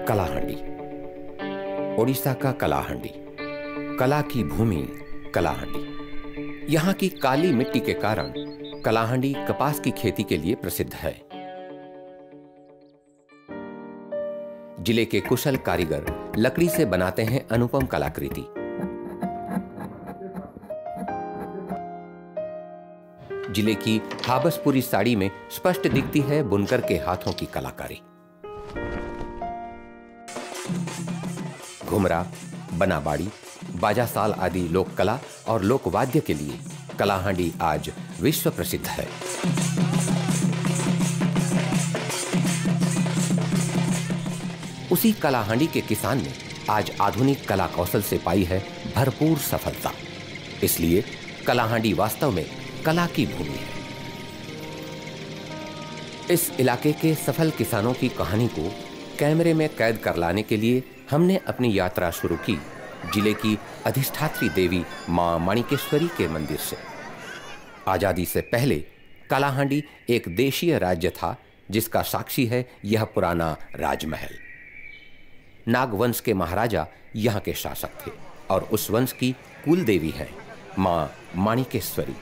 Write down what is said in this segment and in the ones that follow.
कलाहांडी, ओडिशा का कलाहांडी, कला की भूमि कलाहांडी। यहाँ की काली मिट्टी के कारण कलाहांडी कपास की खेती के लिए प्रसिद्ध है। जिले के कुशल कारीगर लकड़ी से बनाते हैं अनुपम कलाकृति। जिले की हाबसपुरी साड़ी में स्पष्ट दिखती है बुनकर के हाथों की कलाकारी। घुमरा, बनाबाड़ी, बाजासाल आदि लोक कला और लोक वाद्य के लिए कलाहांडी आज विश्व प्रसिद्ध है। उसी कलाहांडी के किसान ने आज आधुनिक कला कौशल से पाई है भरपूर सफलता। इसलिए कलाहांडी वास्तव में कला की भूमि है। इस इलाके के सफल किसानों की कहानी को कैमरे में कैद कर लाने के लिए हमने अपनी यात्रा शुरू की जिले की अधिष्ठात्री देवी मां माणिकेश्वरी के मंदिर से। आजादी से पहले कलाहांडी एक देशीय राज्य था, जिसका साक्षी है यह पुराना राजमहल। नागवंश के महाराजा यहाँ के शासक थे और उस वंश की कुल देवी है मां माणिकेश्वरी।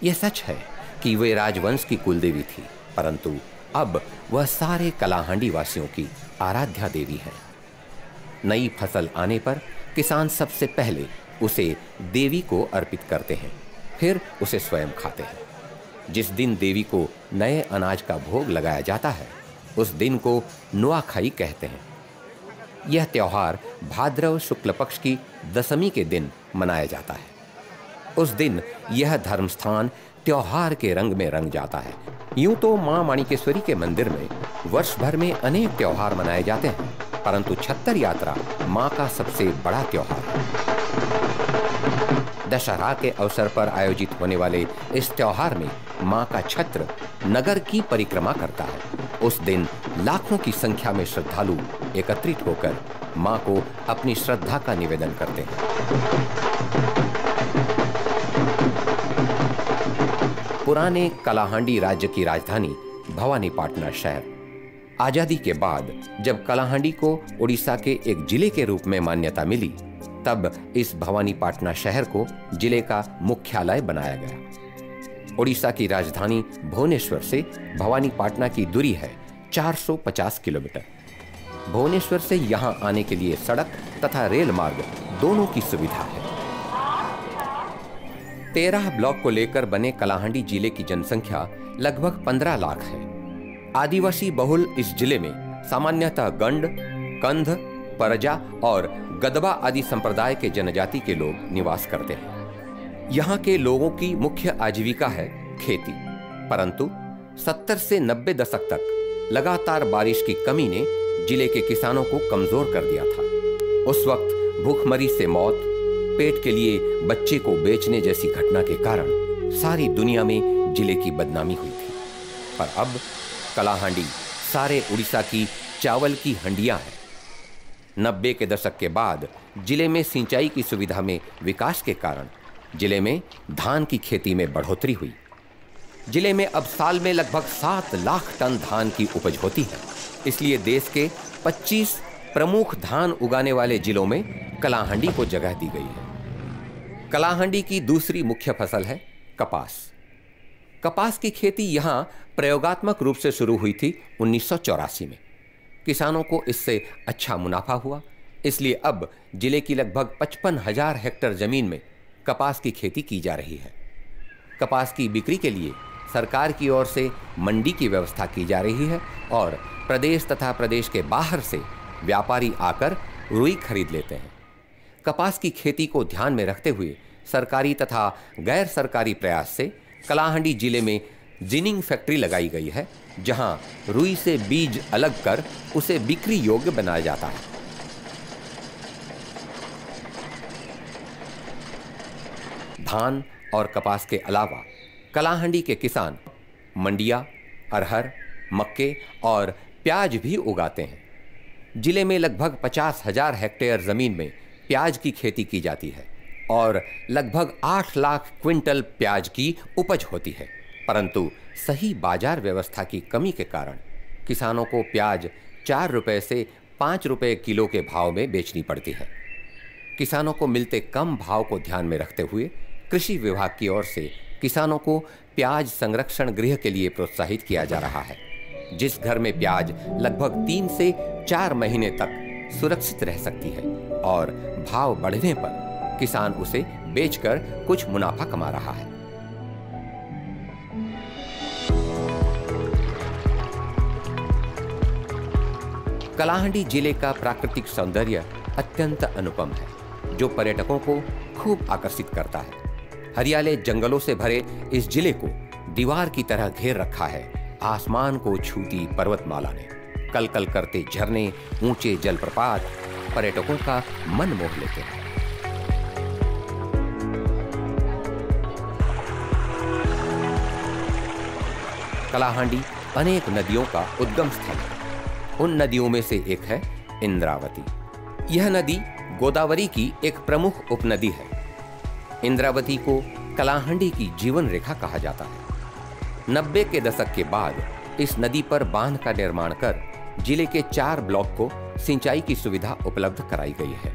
यह सच है कि वे राजवंश की कुलदेवी थी, परंतु अब वह सारे कलाहांडी वासियों की आराध्या देवी है। नई फसल आने पर किसान सबसे पहले उसे देवी को अर्पित करते हैं, फिर उसे स्वयं खाते हैं। जिस दिन देवी को नए अनाज का भोग लगाया जाता है, उस दिन को नुआखाई कहते हैं। यह त्योहार भाद्रव शुक्ल पक्ष की दशमी के दिन मनाया जाता है। उस दिन यह धर्मस्थान त्योहार के रंग में रंग जाता है। यूं तो मां माणिकेश्वरी के मंदिर में वर्ष भर में अनेक त्योहार मनाए जाते हैं, परंतु छत्तर यात्रा मां का सबसे बड़ा त्योहार है। दशहरा के अवसर पर आयोजित होने वाले इस त्योहार में मां का छत्र नगर की परिक्रमा करता है। उस दिन लाखों की संख्या में श्रद्धालु एकत्रित होकर मां को अपनी श्रद्धा का निवेदन करते हैं। पुराने कलाहांडी राज्य की राजधानी भवानीपाटना शहर आजादी के बाद जब कलाहांडी को उड़ीसा के एक जिले के रूप में मान्यता मिली, तब इस भवानीपाटना शहर को जिले का मुख्यालय बनाया गया। उड़ीसा की राजधानी भुवनेश्वर से भवानीपाटना की दूरी है 450 किलोमीटर। भुवनेश्वर से यहां आने के लिए सड़क तथा रेल मार्ग दोनों की सुविधा है। 13 ब्लॉक को लेकर बने कलाहांडी जिले की जनसंख्या लगभग 15 लाख है। आदिवासी बहुल इस जिले में सामान्यतः गंड, कंध, परजा और गदबा आदि संप्रदाय के जनजाति के लोग निवास करते हैं। यहाँ के लोगों की मुख्य आजीविका है खेती, परंतु 70 से 90 दशक तक लगातार बारिश की कमी ने जिले के किसानों को कमजोर कर दिया था। उस वक्त भूखमरी से मौत, पेट के लिए बच्चे को बेचने जैसी घटना के कारण सारी दुनिया में जिले की बदनामी हुई थी। पर अब कलाहांडी सारे उड़ीसा की चावल की हंडियां है। 90 के दशक के बाद जिले में सिंचाई की सुविधा में विकास के कारण जिले में धान की खेती में बढ़ोतरी हुई। जिले में अब साल में लगभग 7 लाख टन धान की उपज होती है। इसलिए देश के 25 प्रमुख धान उगाने वाले जिलों में कलाहांडी को जगह दी गई है। कलाहांडी की दूसरी मुख्य फसल है कपास। कपास की खेती यहाँ प्रयोगात्मक रूप से शुरू हुई थी 1984 में। किसानों को इससे अच्छा मुनाफा हुआ, इसलिए अब जिले की लगभग 55,000 हेक्टेयर जमीन में कपास की खेती की जा रही है। कपास की बिक्री के लिए सरकार की ओर से मंडी की व्यवस्था की जा रही है और प्रदेश तथा प्रदेश के बाहर से व्यापारी आकर रुई खरीद लेते हैं। कपास की खेती को ध्यान में रखते हुए सरकारी तथा गैर सरकारी प्रयास से कलाहांडी जिले में जिनिंग फैक्ट्री लगाई गई है, जहां रुई से बीज अलग कर उसे बिक्री योग्य बनाया जाता है। धान और कपास के अलावा कलाहांडी के किसान मंडिया, अरहर, मक्के और प्याज भी उगाते हैं। जिले में लगभग 50,000 हेक्टेयर जमीन में प्याज की खेती की जाती है और लगभग 8 लाख क्विंटल प्याज की उपज होती है, परंतु सही बाजार व्यवस्था की कमी के कारण किसानों को प्याज 4 रुपए से 5 रुपए किलो के भाव में बेचनी पड़ती है। किसानों को मिलते कम भाव को ध्यान में रखते हुए कृषि विभाग की ओर से किसानों को प्याज संरक्षण गृह के लिए प्रोत्साहित किया जा रहा है। जिस घर में प्याज लगभग 3 से 4 महीने तक सुरक्षित रह सकती है और भाव बढ़ने पर किसान उसे बेचकर कुछ मुनाफा कमा रहा है। कलाहांडी जिले का प्राकृतिक सौंदर्य अत्यंत अनुपम है, जो पर्यटकों को खूब आकर्षित करता है। हरियाले जंगलों से भरे इस जिले को दीवार की तरह घेर रखा है आसमान को छूती पर्वतमाला ने। कलकल करते झरने, ऊंचे जलप्रपात पर्यटकों का मन मोह लेते हैं। कलाहांडी अनेक नदियों का उद्गम स्थल है। उन नदियों में से एक है इंद्रावती। यह नदी गोदावरी की एक प्रमुख उपनदी है। इंद्रावती को कलाहांडी की जीवन रेखा कहा जाता है। 90 के दशक के बाद इस नदी पर बांध का निर्माण कर जिले के 4 ब्लॉक को सिंचाई की सुविधा उपलब्ध कराई गई है,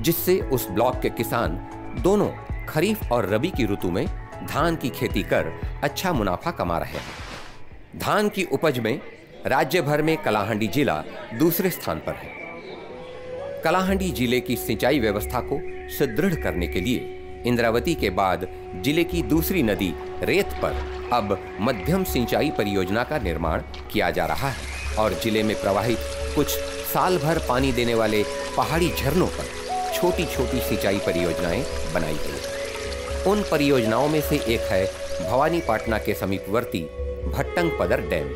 जिससे उस ब्लॉक के किसान दोनों खरीफ और रबी की ऋतु में धान की खेती कर अच्छा मुनाफा कमा रहे हैं। धान की उपज में राज्य भर में कलाहांडी जिला दूसरे स्थान पर है। कलाहांडी जिले की सिंचाई व्यवस्था को सुदृढ़ करने के लिए इंद्रावती के बाद जिले की दूसरी नदी रेत पर अब मध्यम सिंचाई परियोजना का निर्माण किया जा रहा है और जिले में प्रवाहित कुछ साल भर पानी देने वाले पहाड़ी झरनों पर छोटी छोटी सिंचाई परियोजनाएं बनाई गई हैं। उन परियोजनाओं में से एक है भवानी पाटना के समीपवर्ती भट्टंगपदर डैम।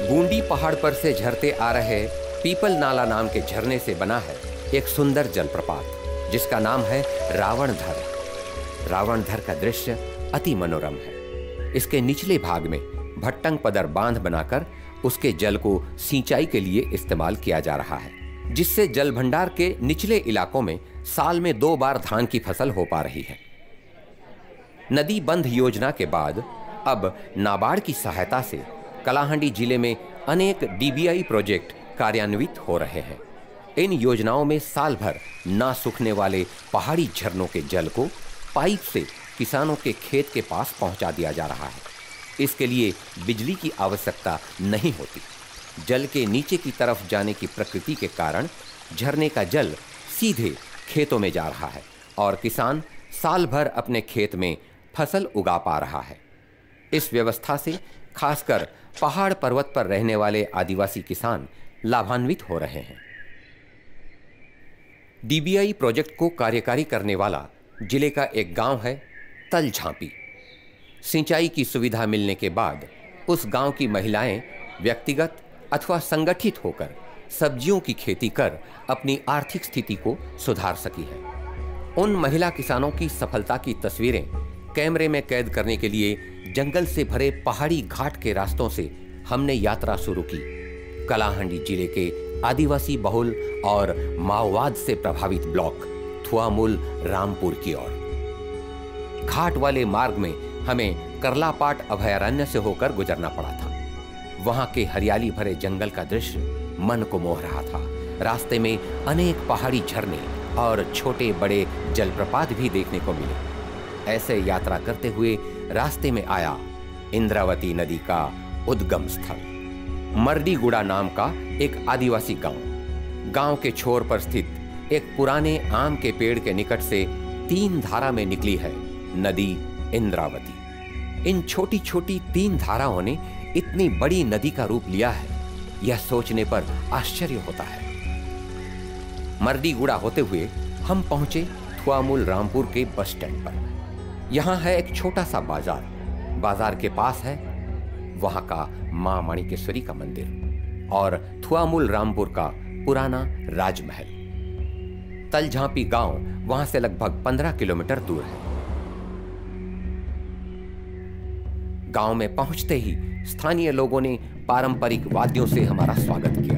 बूंदी पहाड़ पर से झरते आ रहे पीपल नाला नाम के झरने से बना है एक सुंदर जलप्रपात, जिसका नाम है रावणधर। रावणधर का दृश्य अति मनोरम है। इसके निचले भाग में भट्टंगपदर बांध बनाकर उसके जल को सिंचाई के लिए इस्तेमाल किया जा रहा है, जिससे जल भंडार के निचले इलाकों में साल में 2 बार धान की फसल हो पा रही है। नदी बंध योजना के बाद अब नाबार्ड की सहायता से कलाहांडी जिले में अनेक डीबीआई प्रोजेक्ट कार्यान्वित हो रहे हैं। इन योजनाओं में साल भर ना सूखने वाले पहाड़ी झरनों के जल को पाइप से किसानों के खेत के पास पहुंचा दिया जा रहा है। इसके लिए बिजली की आवश्यकता नहीं होती। जल के नीचे की तरफ जाने की प्रकृति के कारण झरने का जल सीधे खेतों में जा रहा है और किसान साल भर अपने खेत में फसल उगा पा रहा है। इस व्यवस्था से खासकर पहाड़ पर्वत पर रहने वाले आदिवासी किसान लाभान्वित हो रहे हैं। डीबीआई प्रोजेक्ट को कार्यकारी करने वाला जिले का एक गांव है तलझांपी। सिंचाई की सुविधा मिलने के बाद उस गांव की महिलाएं व्यक्तिगत अथवा संगठित होकर सब्जियों की खेती कर अपनी आर्थिक स्थिति को सुधार सकी है। उन महिला किसानों की सफलता की तस्वीरें कैमरे में कैद करने के लिए जंगल से भरे पहाड़ी घाट के रास्तों से हमने यात्रा शुरू की कलाहांडी जिले के आदिवासी बहुल और माओवाद से प्रभावित ब्लॉक थुआमूल रामपुर की ओर। घाट वाले मार्ग में हमें करलापाट अभयारण्य से होकर गुजरना पड़ा था। वहां के हरियाली भरे जंगल का दृश्य मन को मोह रहा था। रास्ते में अनेक पहाड़ी झरने और छोटे बड़े जलप्रपात भी देखने को मिले। ऐसे यात्रा करते हुए रास्ते में आया इंद्रावती नदी का उद्गम स्थल मर्डीगुड़ा नाम का एक आदिवासी गांव। गांव के छोर पर स्थित एक पुराने आम के पेड़ के निकट से 3 धारा में निकली है नदी इंद्रावती। इन छोटी छोटी 3 धाराओं ने इतनी बड़ी नदी का रूप लिया है, यह सोचने पर आश्चर्य होता है। मर्डीगुड़ा होते हुए हम पहुंचे थुआमूल रामपुर के बस स्टैंड पर। यहां है एक छोटा सा बाजार। बाजार के पास है वहां का मां माणिकेश्वरी का मंदिर और थुआमूल रामपुर का पुराना राजमहल। तलझांपी गांव वहां से लगभग 15 किलोमीटर दूर है। गांव में पहुंचते ही स्थानीय लोगों ने पारंपरिक वाद्यों से हमारा स्वागत किया।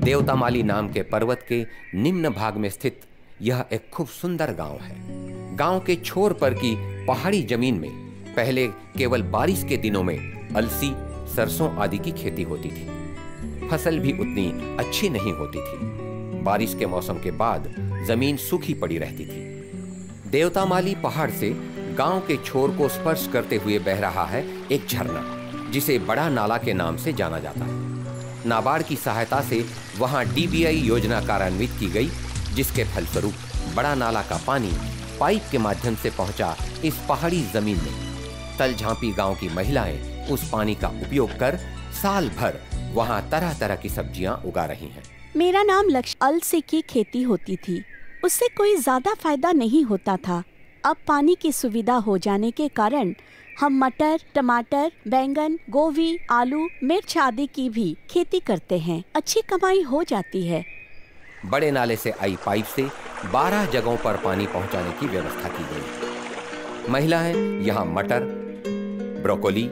देवतामाली नाम के पर्वत के निम्न भाग में स्थित यह एक खूब सुंदर गांव है। गांव के छोर पर की पहाड़ी जमीन में पहले केवल बारिश के दिनों में अलसी, सरसों आदि की खेती होती थी। फसल भी उतनी अच्छी नहीं होती थी। बारिश के मौसम के बाद जमीन सूखी पड़ी रहती थी। देवतामाली पहाड़ से गांव के छोर को स्पर्श करते हुए बह रहा है एक झरना, जिसे बड़ा नाला के नाम से जाना जाता है। नाबार्ड की सहायता से वहां डीबीआई योजना कार्यान्वित की गई, जिसके फलस्वरूप बड़ा नाला का पानी पाइप के माध्यम से पहुंचा इस पहाड़ी जमीन में। तलझांपी गांव की महिलाएं उस पानी का उपयोग कर साल भर वहां तरह तरह की सब्जियां उगा रही हैं। मेरा नाम लक्ष्य। अलसी की खेती होती थी, उससे कोई ज्यादा फायदा नहीं होता था। अब पानी की सुविधा हो जाने के कारण हम मटर, टमाटर, बैंगन, गोभी, आलू, मिर्च आदि की भी खेती करते हैं। अच्छी कमाई हो जाती है। बड़े नाले से आई पाइप से 12 जगहों पर पानी पहुंचाने की व्यवस्था की गई। महिलाएं यहां मटर, ब्रोकोली,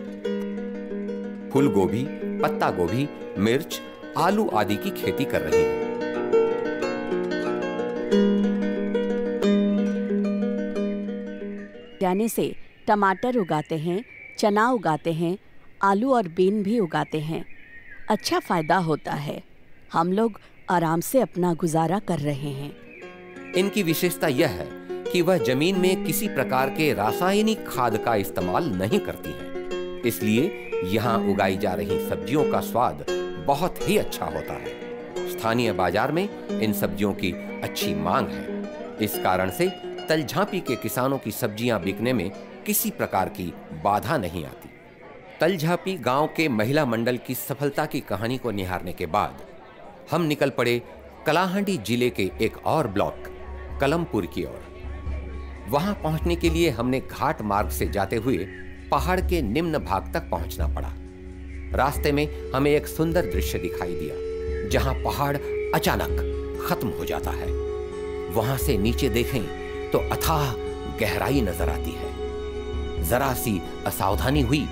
फूल गोभी, पत्ता गोभी, मिर्च, आलू आदि की खेती कर रही हैं। जाने से टमाटर उगाते हैं, चना उगाते हैं, आलू और बीन भी उगाते हैं। अच्छा फायदा होता है। हम लोग आराम से अपना गुजारा कर रहे हैं। इनकी विशेषता यह है कि वह जमीन में किसी प्रकार के रासायनिक खाद का इस्तेमाल नहीं करती हैं। इसलिए यहाँ उगाई जा रही सब्जियों का स्वाद बहुत ही अच्छा होता है। स्थानीय बाजार में इन सब्जियों की अच्छी मांग है। इस कारण से तलझांपी के किसानों की सब्जियां बिकने में किसी प्रकार की बाधा नहीं आती। तलझांपी गांव के महिला मंडल की सफलता की कहानी को निहारने के बाद हम निकल पड़े कलाहांडी जिले के एक और ब्लॉक कलमपुर की ओर। वहां पहुंचने के लिए हमने घाट मार्ग से जाते हुए पहाड़ के निम्न भाग तक पहुंचना पड़ा। रास्ते में हमें एक सुंदर दृश्य दिखाई दिया, जहां पहाड़ अचानक खत्म हो जाता है। वहां से नीचे देखें तो अथाह गहराई नजर आती है। जरा सी असावधानी हुई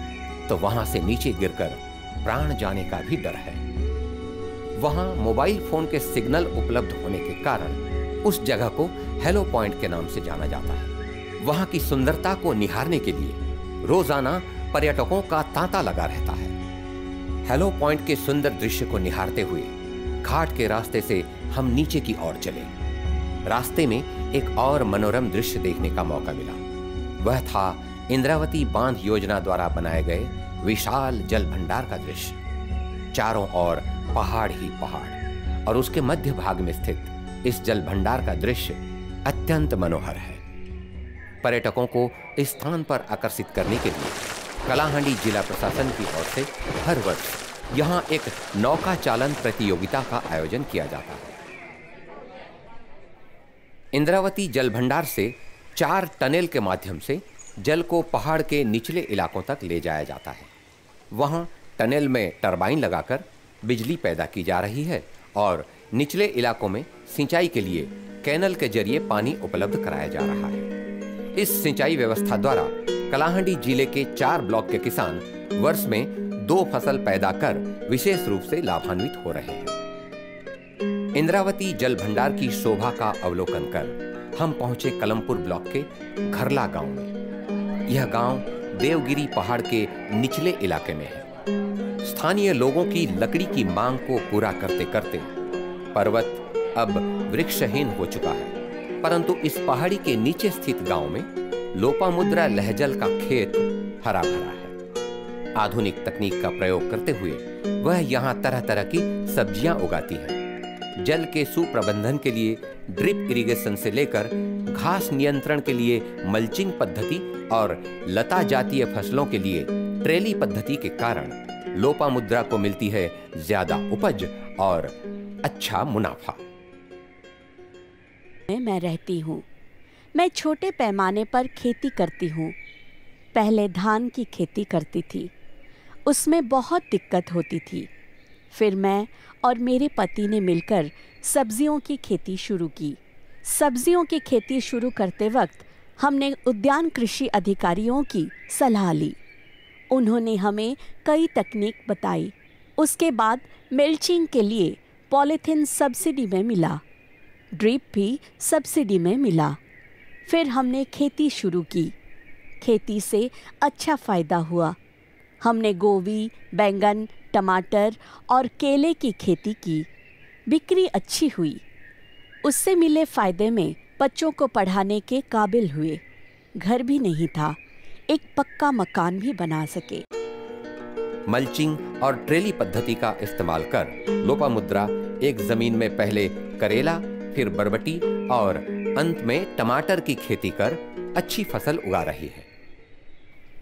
तो वहां से नीचे गिरकर प्राण जाने का भी डर है। वहां मोबाइल फोन के सिग्नल उपलब्ध होने के कारण उस जगह को हेलो पॉइंट के नाम से जाना जाता है। वहां की सुंदरता को निहारने के लिए रोजाना पर्यटकों का तांता लगा रहता है। हेलो पॉइंट के सुंदर दृश्य को निहारते हुए घाट के रास्ते से हम नीचे की ओर चले। रास्ते में एक और मनोरम दृश्य देखने का मौका मिला। वह था इंद्रावती बांध योजना द्वारा बनाए गए विशाल जल भंडार का दृश्य। चारों ओर पहाड़ ही पहाड़ और उसके मध्य भाग में स्थित इस जल भंडार का दृश्य अत्यंत मनोहर है। पर्यटकों को इस स्थान पर आकर्षित करने के लिए कलाहांडी जिला प्रशासन की ओर से हर वर्ष यहां एक नौका चालन प्रतियोगिता का आयोजन किया जाता है। इंद्रावती जल भंडार से 4 टनल के माध्यम से जल को पहाड़ के निचले इलाकों तक ले जाया जाता है। वहां टनल में टरबाइन लगाकर बिजली पैदा की जा रही है और निचले इलाकों में सिंचाई के लिए कैनल के जरिए पानी उपलब्ध कराया जा रहा है। इस सिंचाई व्यवस्था द्वारा कलाहांडी जिले के 4 ब्लॉक के किसान वर्ष में 2 फसल पैदा कर विशेष रूप से लाभान्वित हो रहे हैं। इंद्रावती जल भंडार की शोभा का अवलोकन कर हम पहुंचे कलमपुर ब्लॉक के घरला गांव में। यह गांव देवगिरी पहाड़ के निचले इलाके में है। स्थानीय लोगों की लकड़ी की मांग को पूरा करते करते पर्वत अब वृक्षहीन हो चुका है, परंतु इस पहाड़ी के नीचे स्थित गांव में लोपामुद्रा लहजल का खेत हरा भरा है। आधुनिक तकनीक का प्रयोग करते हुए वह यहाँ तरह तरह की सब्जियां उगाती है। जल के सुप्रबंधन के लिए ड्रिप इरिगेशन से लेकर घास नियंत्रण के लिए मल्चिंग पद्धति और लता जातीय फसलों के लिए ट्रेली पद्धति के कारण लोपामुद्रा को मिलती है ज्यादा उपज और अच्छा मुनाफा। मैं रहती हूँ। मैं छोटे पैमाने पर खेती करती हूँ। पहले धान की खेती करती थी, उसमें बहुत दिक्कत होती थी। फिर मैं और मेरे पति ने मिलकर सब्जियों की खेती शुरू की। सब्जियों की खेती शुरू करते वक्त हमने उद्यान कृषि अधिकारियों की सलाह ली। उन्होंने हमें कई तकनीक बताई। उसके बाद मल्चिंग के लिए पॉलीथिन सब्सिडी में मिला, ड्रिप भी सब्सिडी में मिला। फिर हमने खेती शुरू की। खेती से अच्छा फायदा हुआ। हमने गोभी, बैंगन, टमाटर और केले की खेती की। बिक्री अच्छी हुई। उससे मिले फायदे में बच्चों को पढ़ाने के काबिल हुए। घर भी नहीं था, एक पक्का मकान भी बना सके। मल्चिंग और ट्रेली पद्धति का इस्तेमाल कर लोपामुद्रा एक जमीन में पहले करेला, फिर बरबटी और अंत में टमाटर की खेती कर अच्छी फसल उगा रही है।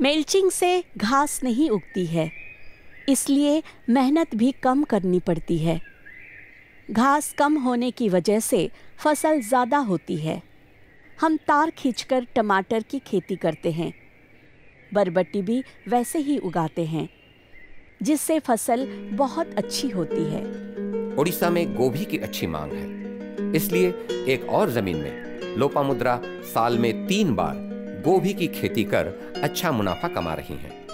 मल्चिंग से घास नहीं उगती है, इसलिए मेहनत भी कम करनी पड़ती है। घास कम होने की वजह से फसल ज़्यादा होती है। हम तार खींचकर टमाटर की खेती करते हैं। बरबटी भी वैसे ही उगाते हैं, जिससे फसल बहुत अच्छी होती है। उड़ीसा में गोभी की अच्छी मांग है, इसलिए एक और जमीन में लोपामुद्रा साल में 3 बार गोभी की खेती कर अच्छा मुनाफा कमा रही हैं।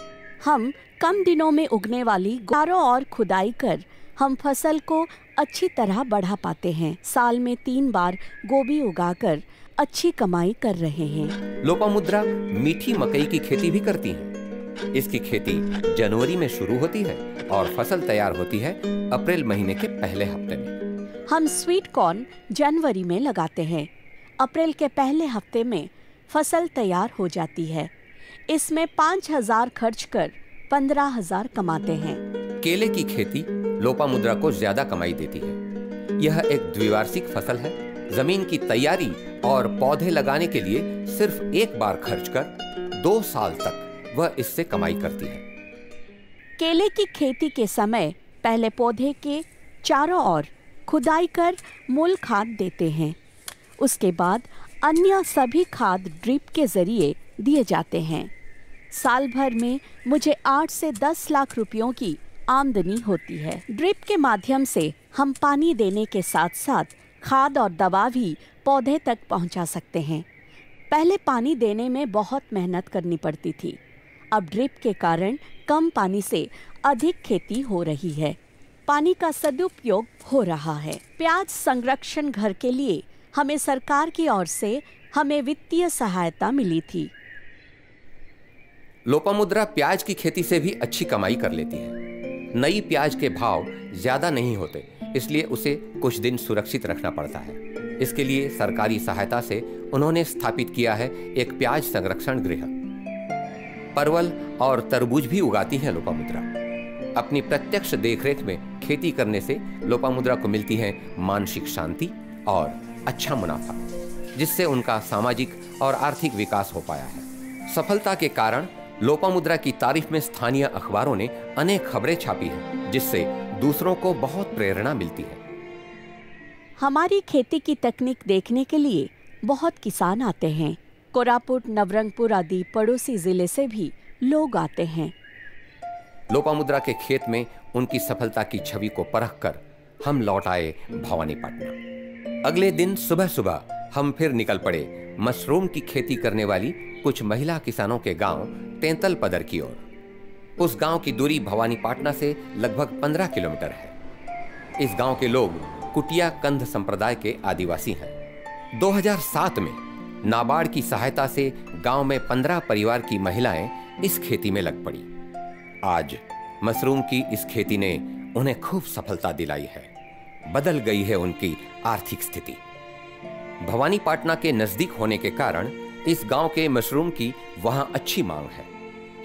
हम कम दिनों में उगने वाली चारों ओर खुदाई कर हम फसल को अच्छी तरह बढ़ा पाते हैं। साल में 3 बार गोभी उगाकर अच्छी कमाई कर रहे हैं। लोपामुद्रा मीठी मकई की खेती भी करती हैं। इसकी खेती जनवरी में शुरू होती है और फसल तैयार होती है अप्रैल महीने के पहले हफ्ते में। हम स्वीट कॉर्न जनवरी में लगाते हैं। अप्रैल के पहले हफ्ते में फसल तैयार हो जाती है। इसमें 5,000 खर्च कर 15,000 कमाते हैं। केले की खेती लोपामुद्रा को ज्यादा कमाई देती है। यह एक द्विवार्षिक फसल है। जमीन की तैयारी और पौधे लगाने के लिए सिर्फ 1 बार खर्च कर 2 साल तक वह इससे कमाई करती है। केले की खेती के समय पहले पौधे के चारों ओर खुदाई कर मूल खाद देते हैं। उसके बाद अन्य सभी खाद ड्रिप के जरिए दिए जाते हैं। साल भर में मुझे 8 से 10 लाख रुपयों की आमदनी होती है। ड्रिप के माध्यम से हम पानी देने के साथ साथ खाद और दवा भी पौधे तक पहुंचा सकते हैं। पहले पानी देने में बहुत मेहनत करनी पड़ती थी। अब ड्रिप के कारण कम पानी से अधिक खेती हो रही है। पानी का सदुपयोग हो रहा है। प्याज संरक्षण घर के लिए हमें सरकार की ओर से हमें वित्तीय सहायता मिली थी। लोपामुद्रा प्याज की खेती से भी अच्छी कमाई कर लेती है। नई प्याज के भाव ज्यादा नहीं होते, इसलिए उसे कुछ दिन सुरक्षित रखना पड़ता है। इसके लिए सरकारी सहायता से उन्होंने स्थापित किया है एक प्याज संरक्षण गृह। परवल और तरबूज भी उगाती है लोपामुद्रा। अपनी प्रत्यक्ष देखरेख में खेती करने से लोपामुद्रा को मिलती है मानसिक शांति और अच्छा मुनाफा, जिससे उनका सामाजिक और आर्थिक विकास हो पाया है। सफलता के कारण लोपामुद्रा की तारीफ में स्थानीय अखबारों ने अनेक खबरें छापी हैं, जिससे दूसरों को बहुत प्रेरणा मिलती है। हमारी खेती की तकनीक देखने के लिए बहुत किसान आते हैं। कोरापुट, नवरंगपुर आदि पड़ोसी जिले से भी लोग आते हैं। लोपामुद्रा के खेत में उनकी सफलता की छवि को परख कर हम लौट आए भवानीपटना। अगले दिन सुबह सुबह हम फिर निकल पड़े मशरूम की खेती करने वाली कुछ महिला किसानों के गांव तेंतलपदर की ओर। उस गांव की दूरी भवानीपटना से लगभग 15 किलोमीटर है। इस गांव के लोग कुटिया कंध संप्रदाय के आदिवासी हैं। 2007 में नाबार्ड की सहायता से गांव में 15 परिवार की महिलाएं इस खेती में लग पड़ी। आज मशरूम की इस खेती ने उन्हें खूब सफलता दिलाई है। बदल गई है उनकी आर्थिक स्थिति। भवानीपटना के नजदीक होने के कारण इस गांव के मशरूम की वहां अच्छी मांग है।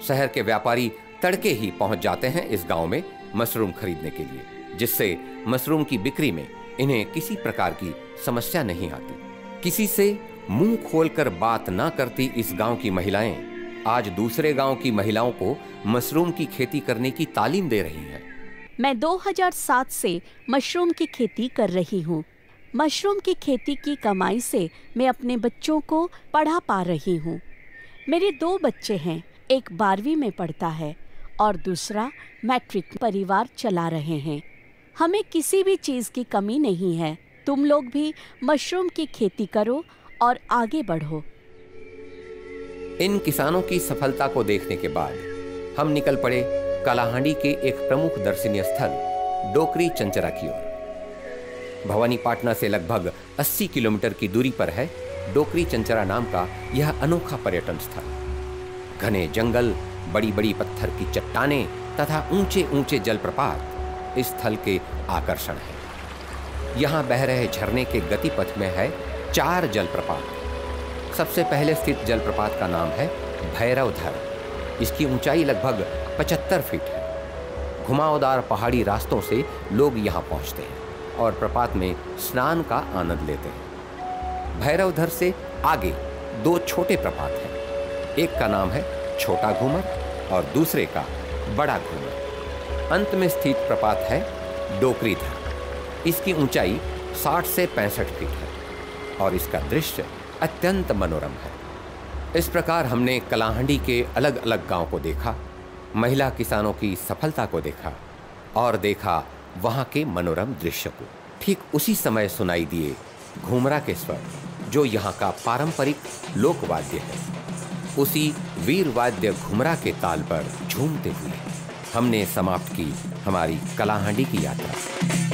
शहर के व्यापारी तड़के ही पहुंच जाते हैं इस गांव में मशरूम खरीदने के लिए, जिससे मशरूम की बिक्री में इन्हें किसी प्रकार की समस्या नहीं आती। किसी से मुंह खोलकर बात ना करती इस गांव की महिलाएं आज दूसरे गांव की महिलाओं को मशरूम की खेती करने की तालीम दे रही हैं। मैं 2007 से मशरूम की खेती कर रही हूँ। मशरूम की खेती की कमाई से मैं अपने बच्चों को पढ़ा पा रही हूँ। मेरे 2 बच्चे हैं, एक 12वीं में पढ़ता है और दूसरा मैट्रिक। परिवार चला रहे हैं। हमें किसी भी चीज़ की कमी नहीं है। तुम लोग भी मशरूम की खेती करो और आगे बढ़ो। इन किसानों की सफलता को देखने के बाद हम निकल पड़े कालाहांडी के एक प्रमुख दर्शनीय स्थल डोकरी चंचरा की ओर। भवानीपटना से लगभग 80 किलोमीटर की दूरी पर है डोकरी चंचरा नाम का यह अनोखा पर्यटन स्थल। घने जंगल, बड़ी बड़ी पत्थर की चट्टानें तथा ऊंचे ऊंचे जलप्रपात इस स्थल के आकर्षण हैं। यहाँ बह रहे झरने के गतिपथ में है 4 जलप्रपात। सबसे पहले स्थित जलप्रपात का नाम है भैरवधर। इसकी ऊंचाई लगभग 75 फीट है। घुमावदार पहाड़ी रास्तों से लोग यहाँ पहुँचते हैं और प्रपात में स्नान का आनंद लेते हैं। भैरवधर से आगे 2 छोटे प्रपात हैं। एक का नाम है छोटा घूमर और दूसरे का बड़ा घूमर। अंत में स्थित प्रपात है डोकरीधर। इसकी ऊंचाई 60 से 65 फीट है और इसका दृश्य अत्यंत मनोरम है। इस प्रकार हमने कलाहंडी के अलग अलग गांव को देखा, महिला किसानों की सफलता को देखा और देखा वहां के मनोरम दृश्य को। ठीक उसी समय सुनाई दिए घूमरा के स्वर, जो यहाँ का पारंपरिक लोकवाद्य है। उसी वीर वाद्य घुमरा के ताल पर झूमते हुए हमने समाप्त की हमारी कलाहांडी की यात्रा।